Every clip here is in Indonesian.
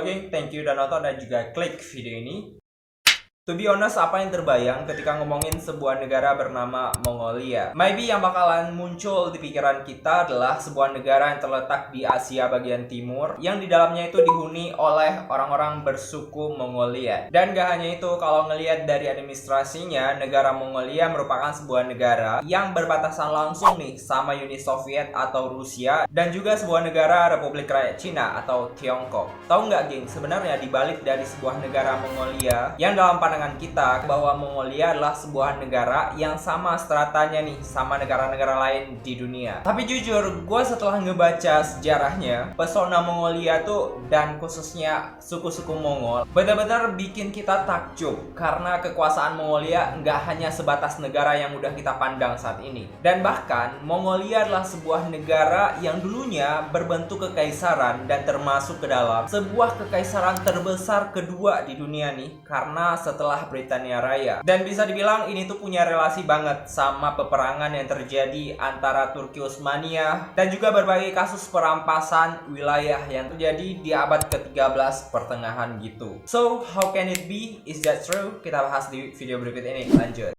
geng, thank you udah nonton dan juga klik video ini. To be honest, apa yang terbayang ketika ngomongin sebuah negara bernama Mongolia? Maybe yang bakalan muncul di pikiran kita adalah sebuah negara yang terletak di Asia bagian timur, yang di dalamnya itu dihuni oleh orang-orang bersuku Mongolia. Dan gak hanya itu, kalau ngelihat dari administrasinya, negara Mongolia merupakan sebuah negara yang berbatasan langsung nih sama Uni Soviet atau Rusia, dan juga sebuah negara Republik Rakyat Cina atau Tiongkok. Tahu nggak geng, sebenarnya dibalik dari sebuah negara Mongolia yang dalam pandangan kita bahwa Mongolia adalah sebuah negara yang sama stratanya nih sama negara-negara lain di dunia. Tapi jujur, gue setelah ngebaca sejarahnya, pesona Mongolia tuh dan khususnya suku-suku Mongol benar-benar bikin kita takjub karena kekuasaan Mongolia nggak hanya sebatas negara yang udah kita pandang saat ini. Dan bahkan Mongolia adalah sebuah negara yang dulunya berbentuk kekaisaran dan termasuk ke dalam sebuah kekaisaran terbesar kedua di dunia nih karena setelah Britania Raya. Dan bisa dibilang ini tuh punya relasi banget sama peperangan yang terjadi antara Turki Utsmaniyah dan juga berbagai kasus perampasan wilayah yang terjadi di abad ke-13 pertengahan gitu. So, how can it be? Is that true? Kita bahas di video berikut ini. Lanjut.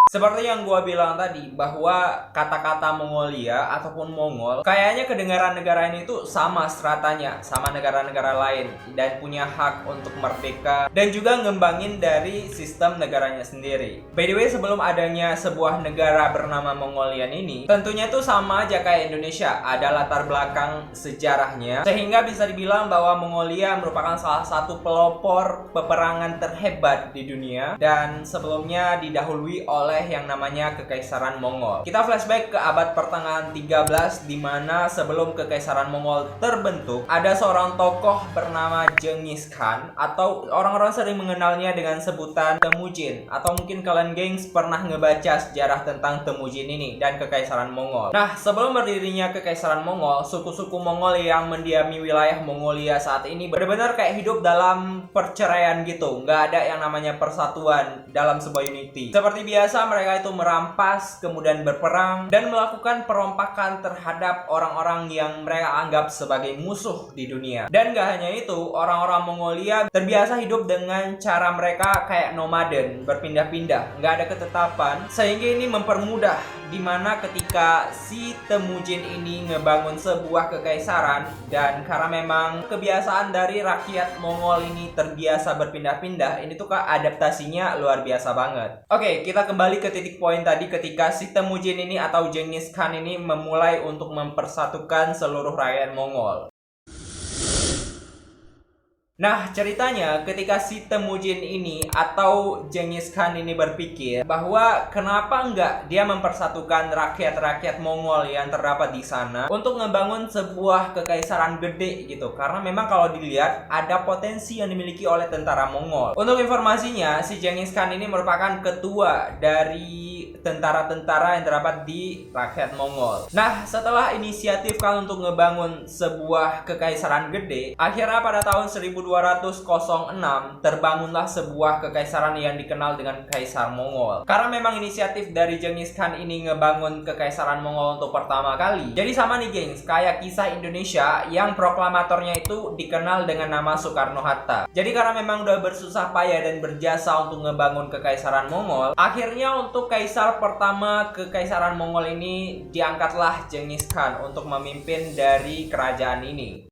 Seperti yang gua bilang tadi, bahwa kata-kata Mongolia ataupun Mongol kayaknya kedengaran negara ini tuh sama stratanya sama negara-negara lain dan punya hak untuk merdeka dan juga ngembangin dari sistem negaranya sendiri. By the way, sebelum adanya sebuah negara bernama Mongolian ini, tentunya tuh sama aja kayak Indonesia, ada latar belakang sejarahnya sehingga bisa dibilang bahwa Mongolia merupakan salah satu pelopor peperangan terhebat di dunia dan sebelumnya didahului oleh yang namanya Kekaisaran Mongol. Kita flashback ke abad pertengahan 13 di mana sebelum Kekaisaran Mongol terbentuk, ada seorang tokoh bernama Genghis Khan atau orang-orang sering mengenalnya dengan sebutan Temujin, atau mungkin kalian gengs pernah ngebaca sejarah tentang Temujin ini dan Kekaisaran Mongol. Nah, sebelum berdirinya Kekaisaran Mongol, suku-suku Mongol yang mendiami wilayah Mongolia saat ini benar-benar kayak hidup dalam perceraian gitu. Nggak ada yang namanya persatuan dalam sebuah unity. Seperti biasa, mereka itu merampas, kemudian berperang, dan melakukan perompakan terhadap orang-orang yang mereka anggap sebagai musuh di dunia. Dan gak hanya itu, orang-orang Mongolia terbiasa hidup dengan cara mereka kayak nomaden, berpindah-pindah, gak ada ketetapan, sehingga ini mempermudah dimana ketika si Temujin ini ngebangun sebuah kekaisaran, dan karena memang kebiasaan dari rakyat Mongol ini terbiasa berpindah-pindah, ini tuh adaptasinya luar biasa banget. Oke, kita kembali ke titik poin tadi ketika si Temujin ini atau Genghis Khan ini memulai untuk mempersatukan seluruh rakyat Mongol. Nah, ceritanya ketika si Temujin ini atau Genghis Khan ini berpikir bahwa kenapa enggak dia mempersatukan rakyat-rakyat Mongol yang terdapat di sana untuk ngebangun sebuah kekaisaran gede gitu. Karena memang kalau dilihat ada potensi yang dimiliki oleh tentara Mongol. Untuk informasinya, si Genghis Khan ini merupakan ketua dari tentara-tentara yang terdapat di rakyat Mongol. Nah, setelah inisiatif Khan untuk ngebangun sebuah kekaisaran gede, akhirnya pada tahun 1206 terbangunlah sebuah kekaisaran yang dikenal dengan Kaisar Mongol. Karena memang inisiatif dari Genghis Khan ini ngebangun kekaisaran Mongol untuk pertama kali. Jadi sama nih gengs, kayak kisah Indonesia yang proklamatornya itu dikenal dengan nama Soekarno-Hatta. Jadi karena memang udah bersusah payah dan berjasa untuk ngebangun kekaisaran Mongol, akhirnya untuk kaisar pertama kekaisaran Mongol ini diangkatlah Genghis Khan untuk memimpin dari kerajaan ini.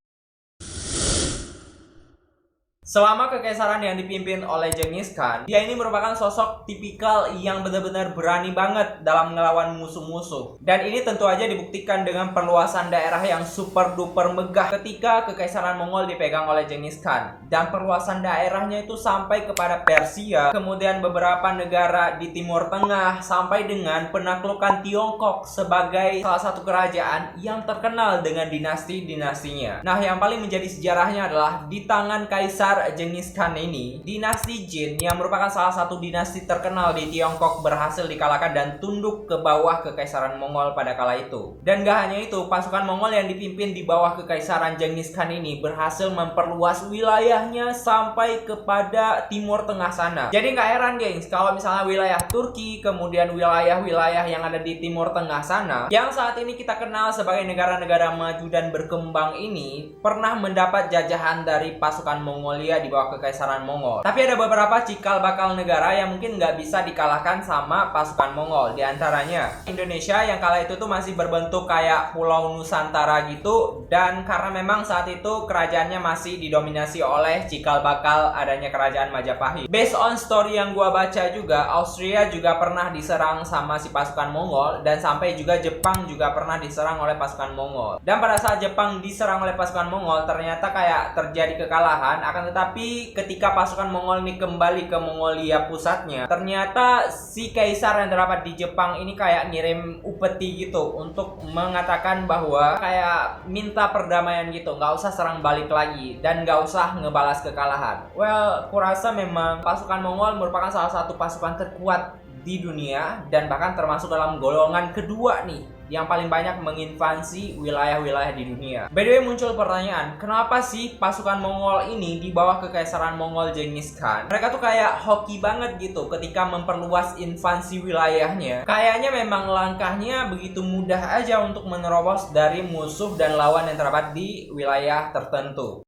Selama kekaisaran yang dipimpin oleh Genghis Khan, dia ini merupakan sosok tipikal yang benar-benar berani banget dalam ngelawan musuh-musuh. Dan ini tentu aja dibuktikan dengan perluasan daerah yang super duper megah ketika kekaisaran Mongol dipegang oleh Genghis Khan. Dan perluasan daerahnya itu sampai kepada Persia, kemudian beberapa negara di Timur Tengah, sampai dengan penaklukan Tiongkok sebagai salah satu kerajaan yang terkenal dengan dinasti-dinastinya. Nah, yang paling menjadi sejarahnya adalah di tangan kaisar Kaisar Genghis Khan ini, dinasti Jin yang merupakan salah satu dinasti terkenal di Tiongkok berhasil dikalahkan dan tunduk ke bawah Kekaisaran Mongol pada kala itu. Dan gak hanya itu, pasukan Mongol yang dipimpin di bawah Kekaisaran Genghis Khan ini berhasil memperluas wilayahnya sampai kepada Timur Tengah sana. Jadi gak heran gengs, kalau misalnya wilayah Turki, kemudian wilayah-wilayah yang ada di Timur Tengah sana, yang saat ini kita kenal sebagai negara-negara maju dan berkembang ini, pernah mendapat jajahan dari pasukan Mongolia di bawah Kekaisaran Mongol. Tapi ada beberapa cikal bakal negara yang mungkin nggak bisa dikalahkan sama pasukan Mongol. Di antaranya Indonesia yang kala itu tuh masih berbentuk kayak Pulau Nusantara gitu, dan karena memang saat itu kerajaannya masih didominasi oleh cikal bakal adanya kerajaan Majapahit. Based on story yang gua baca juga, Austria juga pernah diserang sama si pasukan Mongol, dan sampai juga Jepang juga pernah diserang oleh pasukan Mongol. Dan pada saat Jepang diserang oleh pasukan Mongol, ternyata kayak terjadi kekalahan. Akan tetapi ketika pasukan Mongol ini kembali ke Mongolia pusatnya, ternyata si kaisar yang terdapat di Jepang ini kayak ngirim upeti gitu untuk mengatakan bahwa kayak minta perdamaian gitu, nggak usah serang balik lagi dan nggak usah ngebalas kekalahan. Well, kurasa memang pasukan Mongol merupakan salah satu pasukan terkuat di dunia dan bahkan termasuk dalam golongan kedua nih yang paling banyak menginvasi wilayah-wilayah di dunia. By the way, muncul pertanyaan, kenapa sih pasukan Mongol ini di bawah Kekaisaran Mongol Genghis Khan, mereka tuh kayak hoki banget gitu ketika memperluas invasi wilayahnya. Kayaknya memang langkahnya begitu mudah aja untuk menerobos dari musuh dan lawan yang terdapat di wilayah tertentu.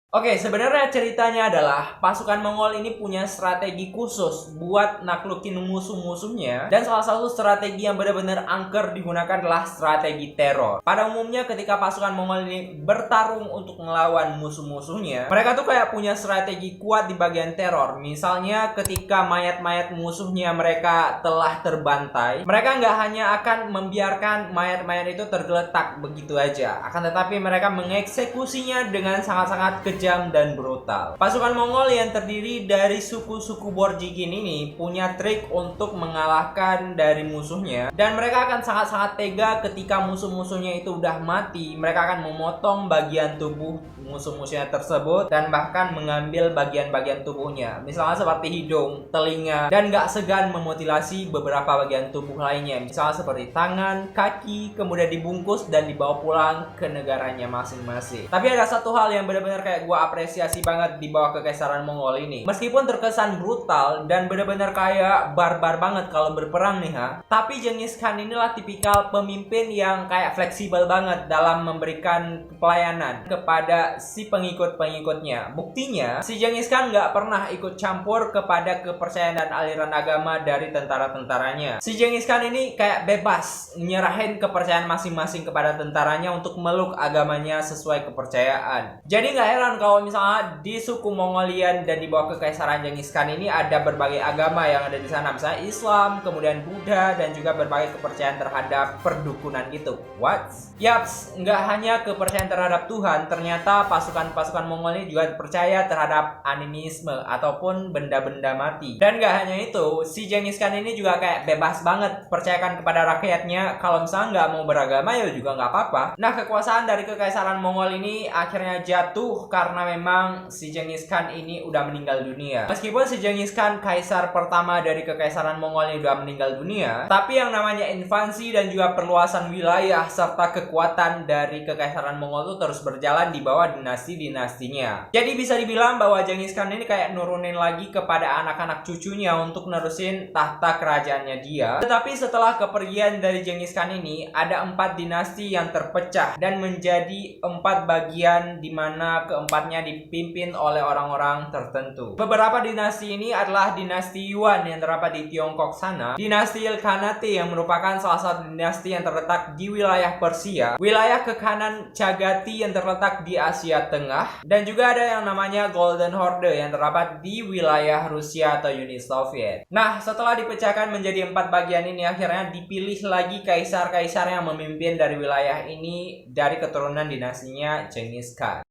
Oke, sebenarnya ceritanya adalah pasukan Mongol ini punya strategi khusus buat naklukin musuh-musuhnya, dan salah satu strategi yang benar-benar angker digunakan adalah strategi teror. Pada umumnya ketika pasukan Mongol ini bertarung untuk melawan musuh-musuhnya, mereka tuh kayak punya strategi kuat di bagian teror. Misalnya ketika mayat-mayat musuhnya mereka telah terbantai, mereka nggak hanya akan membiarkan mayat-mayat itu tergeletak begitu aja, akan tetapi mereka mengeksekusinya dengan sangat-sangat kejam dan brutal. Pasukan Mongol yang terdiri dari suku-suku Borjigin ini punya trik untuk mengalahkan dari musuhnya, dan mereka akan sangat-sangat tega ketika musuh-musuhnya itu udah mati. Mereka akan memotong bagian tubuh musuh-musuhnya tersebut dan bahkan mengambil bagian-bagian tubuhnya, misalnya seperti hidung, telinga, dan gak segan memutilasi beberapa bagian tubuh lainnya, misalnya seperti tangan, kaki, kemudian dibungkus dan dibawa pulang ke negaranya masing-masing. Tapi ada satu hal yang benar-benar kayak gue apresiasi banget di bawah Kekaisaran Mongol ini. Meskipun terkesan brutal dan benar-benar kayak barbar banget kalau berperang nih tapi Genghis Khan inilah tipikal pemimpin yang kayak fleksibel banget dalam memberikan pelayanan kepada si pengikut-pengikutnya. Buktinya, si Genghis Khan nggak pernah ikut campur kepada kepercayaan dan aliran agama dari tentara-tentaranya. Si Genghis Khan ini kayak bebas nyerahin kepercayaan masing-masing kepada tentaranya untuk meluk agamanya sesuai kepercayaan. Jadi nggak heran kalau misalnya di suku Mongolian dan di bawah Kekaisaran Genghis Khan ini ada berbagai agama yang ada di sana, misalnya Islam, kemudian Buddha, dan juga berbagai kepercayaan terhadap perdukunan gitu. What? Yaps, nggak hanya kepercayaan terhadap Tuhan, ternyata pasukan-pasukan Mongol ini juga percaya terhadap animisme ataupun benda-benda mati. Dan nggak hanya itu, si Genghis Khan ini juga kayak bebas banget percayakan kepada rakyatnya kalau misalnya nggak mau beragama ya juga nggak apa-apa. Nah, kekuasaan dari Kekaisaran Mongol ini akhirnya jatuh karena memang si Genghis Khan ini udah meninggal dunia. Meskipun si Genghis Khan kaisar pertama dari Kekaisaran Mongol ini udah meninggal dunia, tapi yang namanya invasi dan juga perluasan wilayah serta kekuatan dari Kekaisaran Mongol itu terus berjalan di bawah dinasti-dinastinya. Jadi bisa dibilang bahwa Genghis Khan ini kayak nurunin lagi kepada anak-anak cucunya untuk nerusin tahta kerajaannya dia. Tetapi setelah kepergian dari Genghis Khan ini, ada 4 dinasti yang terpecah dan menjadi 4 bagian di mana keempatnya dipimpin oleh orang-orang tertentu. Beberapa dinasti ini adalah dinasti Yuan yang terdapat di Tiongkok sana, dinasti Ilkhanate yang merupakan salah satu dinasti yang terletak di wilayah Persia, wilayah Kekhanan Chagatai yang terletak di Asia Tengah, dan juga ada yang namanya Golden Horde yang terdapat di wilayah Rusia atau Uni Soviet. Nah, setelah dipecahkan menjadi 4 bagian ini, akhirnya dipilih lagi kaisar-kaisar yang memimpin dari wilayah ini dari keturunan dinastinya Genghis Khan.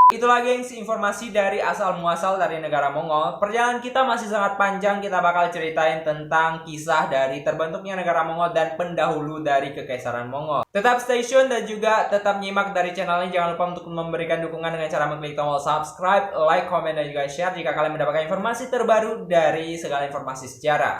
Itulah gengs informasi dari asal muasal dari negara Mongol. Perjalanan kita masih sangat panjang, kita bakal ceritain tentang kisah dari terbentuknya negara Mongol dan pendahulu dari kekaisaran Mongol. Tetap stay tune dan juga tetap nyimak dari channel ini. Jangan lupa untuk memberikan dukungan dengan cara mengklik tombol subscribe, like, komen, dan juga share jika kalian mendapatkan informasi terbaru dari segala informasi sejarah.